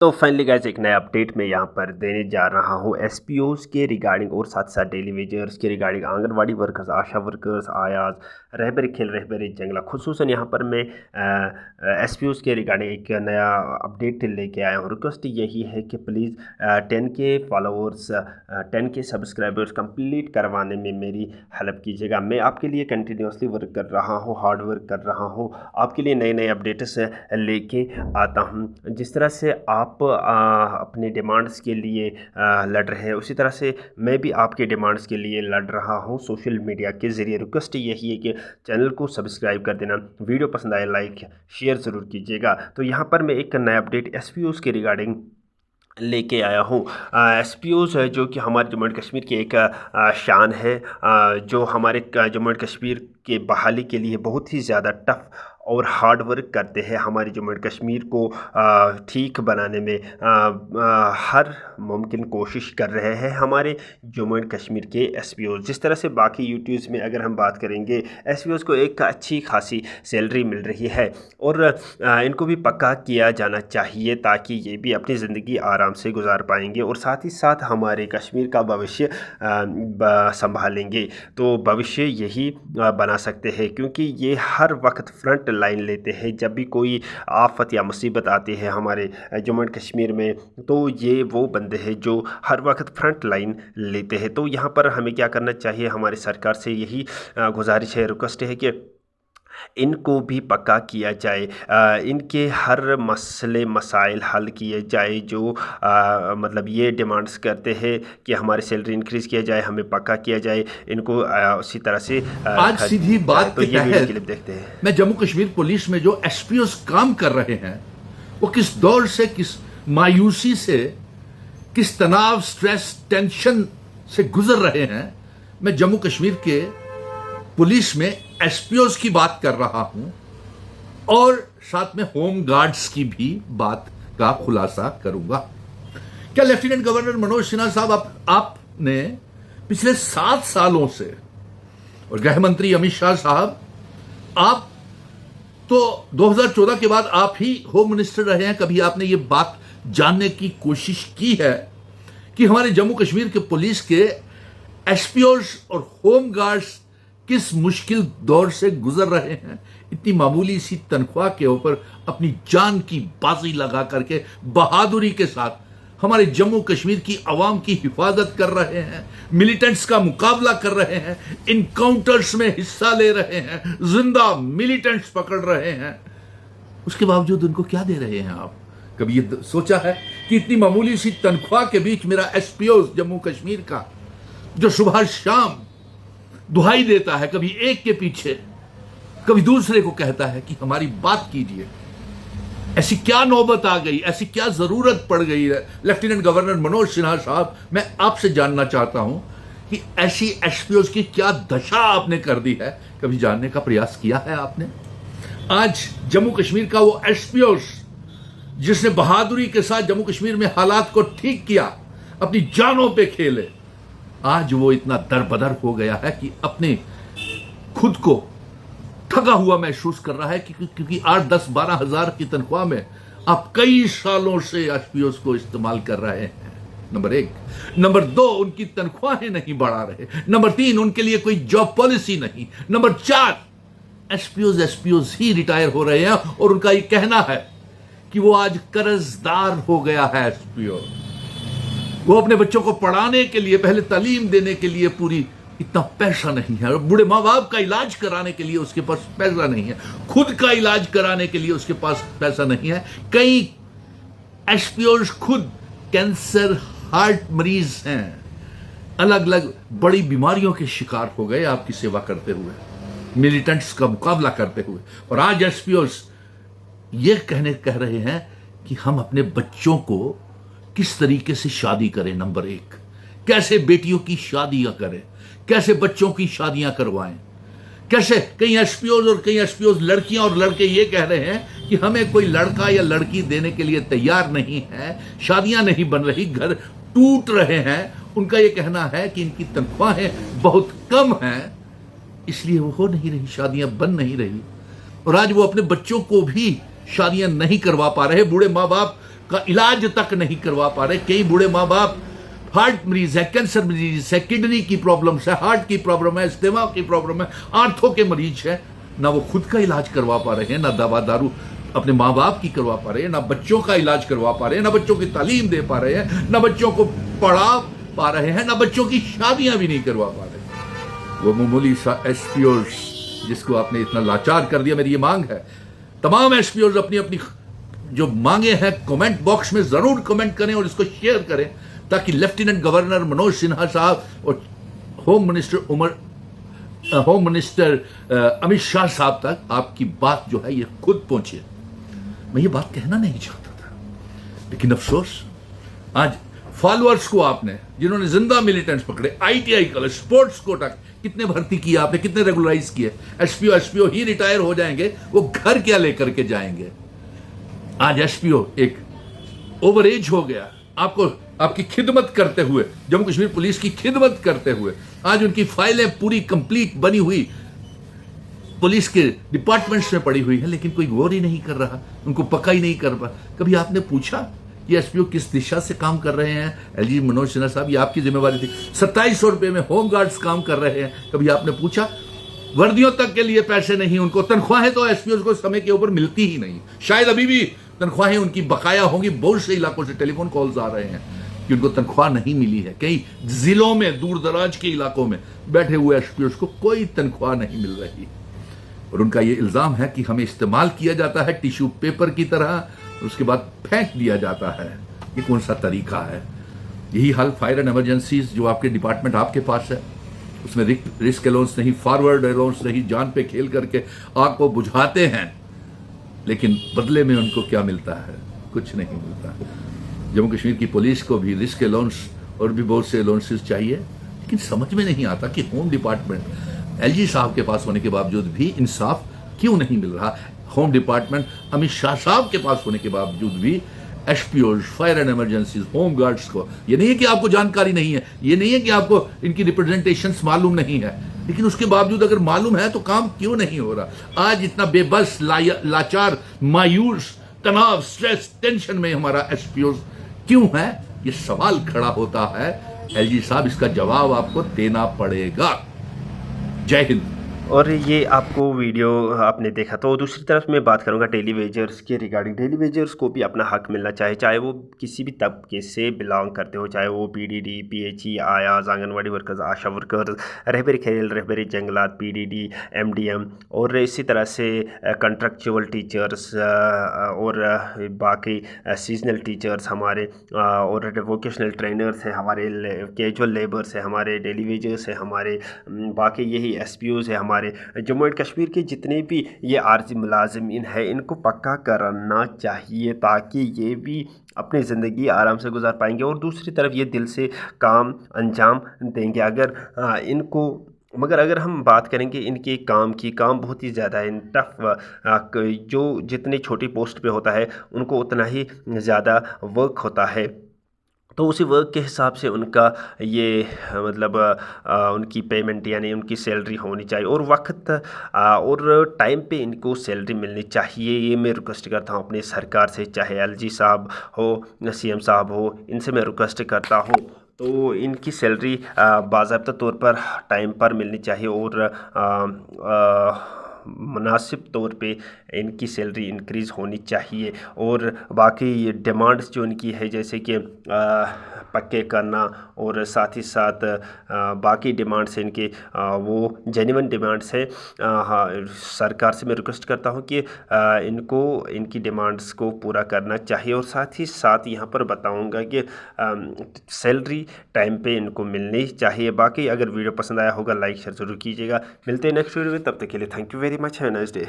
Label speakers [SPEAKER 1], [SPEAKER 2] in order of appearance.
[SPEAKER 1] तो finally guys एक नया अपडेट मैं यहाँ पर देने जा रहा हूँ एसपीओज़ के रिगार्डिंग और साथ साथ डेली वेजर्स के रिगार्डिंग आंगनवाड़ी वर्कर्स, आशा वर्कर्स, आयाज, रहबर खेल रहबर जंगला। खुसूसन यहाँ पर मैं एसपीओज़ के रिगार्डिंग एक नया अपडेट लेके आया हूँ। रिक्वेस्ट यही है कि please 10K followers, 10K subscribers complete करवाने में मेरी हेल्प कीजिएगा। मैं आपके लिए कंटिन्यूसली वर्क कर रहा हूँ, हार्ड वर्क कर रहा हूँ, आपके लिए नए नए अपडेट्स लेके आता हूँ। जिस तरह से आप अपने डिमांड्स के लिए लड़ रहे हैं, उसी तरह से मैं भी आपके डिमांड्स के लिए लड़ रहा हूं सोशल मीडिया के ज़रिए। रिक्वेस्ट यही है कि चैनल को सब्सक्राइब कर देना, वीडियो पसंद आए लाइक शेयर ज़रूर कीजिएगा। तो यहाँ पर मैं एक नया अपडेट एसपीओज़ के रिगार्डिंग लेके आया हूँ। एसपीओज़ है जो कि हमारे जम्मू एंड कश्मीर की एक शान है, जो हमारे जम्मू एंड कश्मीर के बहाली के लिए बहुत ही ज़्यादा टफ और हार्ड वर्क करते हैं। हमारे जम्मू एंड कश्मीर को ठीक बनाने में हर मुमकिन कोशिश कर रहे हैं हमारे जम्मू एंड कश्मीर के एसपीओज़। जिस तरह से बाकी यूट्यूब्स में अगर हम बात करेंगे, एसपीओज़ को एक अच्छी खासी सैलरी मिल रही है और इनको भी पक्का किया जाना चाहिए ताकि ये भी अपनी ज़िंदगी आराम से गुजार पाएंगे और साथ ही साथ हमारे कश्मीर का भविष्य संभालेंगे। तो भविष्य यही बना सकते हैं, क्योंकि ये हर वक्त फ्रंट लाइन लेते हैं। जब भी कोई आफत या मुसीबत आती है हमारे जम्मू एंड कश्मीर में, तो ये वो बंदे हैं जो हर वक्त फ्रंट लाइन लेते हैं। तो यहाँ पर हमें क्या करना चाहिए, हमारी सरकार से यही गुजारिश है, रिक्वेस्ट है कि इनको भी पक्का किया जाए, इनके हर मसले मसाइल हल किए जाए जो मतलब ये डिमांड्स करते हैं कि हमारी सैलरी इंक्रीज़ किया जाए, हमें पक्का किया जाए, इनको उसी तरह से
[SPEAKER 2] आज सीधी बात
[SPEAKER 1] तो
[SPEAKER 2] के
[SPEAKER 1] ये वीडियो
[SPEAKER 2] तहत
[SPEAKER 1] क्लिप देखते हैं।
[SPEAKER 2] मैं जम्मू कश्मीर पुलिस में जो एसपीओस काम कर रहे हैं वो किस दौर से, किस मायूसी से, किस तनाव, स्ट्रेस, टेंशन से गुजर रहे हैं, मैं जम्मू कश्मीर के पुलिस में एसपीओस की बात कर रहा हूं और साथ में होम गार्ड्स की भी बात का खुलासा करूंगा। क्या लेफ्टिनेंट गवर्नर मनोज सिन्हा साहब, आपने पिछले 7 सालों से, और गृह मंत्री अमित शाह साहब, आप तो 2014 के बाद आप ही होम मिनिस्टर रहे हैं, कभी आपने ये बात जानने की कोशिश की है कि हमारे जम्मू कश्मीर के पुलिस के एसपीओस और होम गार्ड्स किस मुश्किल दौर से गुजर रहे हैं? इतनी मामूली सी तनख्वाह के ऊपर अपनी जान की बाजी लगा करके बहादुरी के साथ हमारे जम्मू कश्मीर की आवाम की हिफाजत कर रहे हैं, मिलिटेंट्स का मुकाबला कर रहे हैं, इनकाउंटर्स में हिस्सा ले रहे हैं, जिंदा मिलिटेंट्स पकड़ रहे हैं। उसके बावजूद उनको क्या दे रहे हैं आप? कभी ये सोचा है कि इतनी मामूली सी तनख्वाह के बीच मेरा एसपीओ जम्मू कश्मीर का, जो सुबह शाम दुहाई देता है, कभी एक के पीछे कभी दूसरे को कहता है कि हमारी बात कीजिए, ऐसी क्या नौबत आ गई, ऐसी क्या जरूरत पड़ गई है? लेफ्टिनेंट गवर्नर मनोज सिन्हा साहब, मैं आपसे जानना चाहता हूं कि ऐसी एसपीओज की क्या दशा आपने कर दी है? कभी जानने का प्रयास किया है आपने? आज जम्मू कश्मीर का वो एसपीओ जिसने बहादुरी के साथ जम्मू कश्मीर में हालात को ठीक किया, अपनी जानों पे खेले, आज वो इतना दरबदर हो गया है कि अपने खुद को ठगा हुआ महसूस कर रहा है क्योंकि 8, 10, 12 हजार की तनख्वाह में आप कई सालों से एसपीओस को इस्तेमाल कर रहे हैं। नंबर 1। नंबर 2, उनकी तनख्वाहें नहीं बढ़ा रहे। नंबर 3, उनके लिए कोई जॉब पॉलिसी नहीं। नंबर 4, एसपीओस ही रिटायर हो रहे हैं और उनका ये कहना है कि वो आज कर्जदार हो गया है। एसपीओ वो अपने बच्चों को पढ़ाने के लिए, पहले तालीम देने के लिए पूरी इतना पैसा नहीं है, और बूढ़े माँ बाप का इलाज कराने के लिए उसके पास पैसा नहीं है, खुद का इलाज कराने के लिए उसके पास पैसा नहीं है। कई एसपीओज खुद कैंसर, हार्ट मरीज हैं, अलग अलग बड़ी बीमारियों के शिकार हो गए आपकी सेवा करते हुए, मिलिटेंट्स का मुकाबला करते हुए। और आज एसपीओज ये कह रहे हैं कि हम अपने बच्चों को किस तरीके से शादी करें। नंबर 1, कैसे बेटियों की शादियां करें, कैसे बच्चों की शादियां करवाएं, कैसे कई एसपीओज और कई एसपीओज लड़कियां और लड़के ये कह रहे हैं कि हमें कोई लड़का या लड़की देने के लिए तैयार नहीं है, शादियां नहीं बन रही, घर टूट रहे हैं। उनका ये कहना है कि इनकी तनख्वाहें बहुत कम हैं, इसलिए वो हो नहीं रही, शादियां बन नहीं रही। और आज वो अपने बच्चों को भी शादियां नहीं करवा पा रहे। बूढ़े माँ बाप का इलाज तक नहीं करवा पा रहे। कई बूढ़े माँ बाप हार्ट मरीज है, कैंसर मरीज है, किडनी की प्रॉब्लम है, हार्ट की प्रॉब्लम है, इस्तेमा की प्रॉब्लम है, आंतों के मरीज है। ना वो खुद का इलाज करवा पा रहे हैं, ना दवा दारू अपने माँ बाप की करवा पा रहे हैं, ना बच्चों का इलाज करवा पा रहे हैं, ना बच्चों की तालीम दे पा रहे हैं, ना बच्चों को पढ़ा पा रहे हैं, ना बच्चों की शादियां भी नहीं करवा पा रहे। वो मामूली सा एसपीओज जिसको आपने इतना लाचार कर दिया। मेरी ये मांग है तमाम एसपीओज अपनी अपनी जो मांगे हैं कमेंट बॉक्स में जरूर कमेंट करें और इसको शेयर करें, ताकि लेफ्टिनेंट गवर्नर मनोज सिन्हा साहब और होम मिनिस्टर अमित शाह साहब तक आपकी बात जो है ये खुद पहुंचे। मैं ये बात कहना नहीं चाहता था, लेकिन अफसोस आज फॉलोअर्स को आपने, जिन्होंने जिंदा मिलिटेंट्स पकड़े, आईटीआई कॉलेज, स्पोर्ट्स कोटा कितने भर्ती किए आपने, कितने रेगुलराइज किए। एसपीओ ही रिटायर हो जाएंगे, वो घर क्या लेकर के जाएंगे। आज एसपीओ एक ओवर एज हो गया, आपको आपकी खिदमत करते हुए, जम्मू कश्मीर पुलिस की खिदमत करते हुए आज उनकी फाइलें पूरी कंप्लीट बनी हुई पुलिस के डिपार्टमेंट्स में पड़ी हुई है, लेकिन कोई गौर ही नहीं कर रहा, उनको पक्का ही नहीं कर पा। कभी आपने पूछा कि एसपीओ किस दिशा से काम कर रहे हैं? एलजी मनोज सिन्हा साहब, ये आपकी जिम्मेवारी थी। 2700 रुपए में होमगार्ड्स काम कर रहे हैं, कभी आपने पूछा? वर्दियों तक के लिए पैसे नहीं, उनको तनख्वाहें तो एसपीओ को समय के ऊपर मिलती ही नहीं, शायद अभी भी तनख्वाहें उनकी बकाया होंगी। बहुत से इलाकों से टेलीफोन कॉल्स आ रहे हैं कि उनको तनख्वाह नहीं मिली है। कई जिलों में, दूर दराज के इलाकों में बैठे हुए एसपीओ को कोई तनख्वाह नहीं मिल रही, और उनका ये इल्जाम है कि हमें इस्तेमाल किया जाता है टिश्यू पेपर की तरह, उसके बाद फेंक दिया जाता है। ये कौन सा तरीका है? यही हाल फायर एंड इमरजेंसीज जो आपके डिपार्टमेंट आपके पास है, उसमें रिस्क अलाउंस नहीं, फॉरवर्ड अलाउंस नहीं, जान पे खेल करके आग को बुझाते हैं, लेकिन बदले में उनको क्या मिलता है? कुछ नहीं मिलता। जम्मू कश्मीर की पुलिस को भी रिस्क अलाउंस और भी बहुत से अलाउंसेस चाहिए, लेकिन समझ में नहीं आता कि होम डिपार्टमेंट एलजी साहब के पास होने के बावजूद भी इंसाफ क्यों नहीं मिल रहा। होम डिपार्टमेंट अमित शाह साहब के पास होने के बावजूद भी SPO, fire and emergencies, home guards को, ये नहीं है कि आपको जानकारी नहीं है, ये नहीं है कि आपको इनकी रिप्रेजेंटेशंस मालूम नहीं है, लेकिन उसके बावजूद अगर मालूम है तो काम क्यों नहीं हो रहा? आज इतना बेबस, लाचार, मायूस, तनाव, स्ट्रेस, टेंशन में हमारा एसपीओ क्यों है? ये सवाल खड़ा होता है। एलजी साहब, इसका जवाब आपको देना पड़ेगा। जय हिंद।
[SPEAKER 1] और ये आपको वीडियो आपने देखा। तो दूसरी तरफ मैं बात करूँगा डेली वेजर्स के रिगार्डिंग। डेली वेजर्स को भी अपना हक मिलना चाहिए, चाहे वो किसी भी तबके से बिलोंग करते हो, चाहे वो पीडीडी, पीएचई, आयाज, आंगनवाड़ी वर्कर्स, आशा वर्कर्स, रहबरी खेल, रहबरी जंगलात, पीडीडी, एमडीएम, और इसी तरह से कंट्रक्चुअल टीचर्स और बाकी सीजनल टीचर्स हमारे, और वोकेशनल ट्रेनर्स हैं हमारे, कैजुअल लेबर्स हैं हमारे, डेली वेजर्स हैं हमारे, बाकी यही एसपीओज है हमारे। जम्मू एंड कश्मीर के जितने भी ये आर्जी मुलाजिमीन हैं, इनको पक्का करना चाहिए ताकि ये भी अपनी ज़िंदगी आराम से गुजार पाएंगे और दूसरी तरफ ये दिल से काम अंजाम देंगे। मगर अगर हम बात करेंगे इनके काम बहुत ही ज़्यादा है, टफ, जो जितनी छोटी पोस्ट पे होता है उनको उतना ही ज़्यादा वर्क होता है, तो उसी वर्क के हिसाब से उनका ये मतलब उनकी पेमेंट यानी उनकी सैलरी होनी चाहिए और वक्त और टाइम पे इनको सैलरी मिलनी चाहिए। ये मैं रिक्वेस्ट करता हूँ अपनी सरकार से, चाहे एलजी साहब हो, सीएम साहब हो, इनसे मैं रिक्वेस्ट करता हूँ। तो इनकी सैलरी बाज़ाब्ता तौर पर टाइम पर मिलनी चाहिए और मुनासिब तौर पे इनकी सैलरी इंक्रीज़ होनी चाहिए। और बाकी डिमांड्स जो इनकी है, जैसे कि पक्के करना और साथ ही साथ बाकी डिमांड्स हैं इनके, वो जेन्युइन डिमांड्स हैं। हाँ, सरकार से मैं रिक्वेस्ट करता हूँ कि इनको इनकी डिमांड्स को पूरा करना चाहिए और साथ ही साथ यहाँ पर बताऊँगा कि सैलरी टाइम पे इनको मिलनी चाहिए। बाकी अगर वीडियो पसंद आया होगा लाइक शेयर ज़रूर कीजिएगा। मिलते हैं नेक्स्ट वीडियो में, तब तक के लिए thank you very much, have a nice day.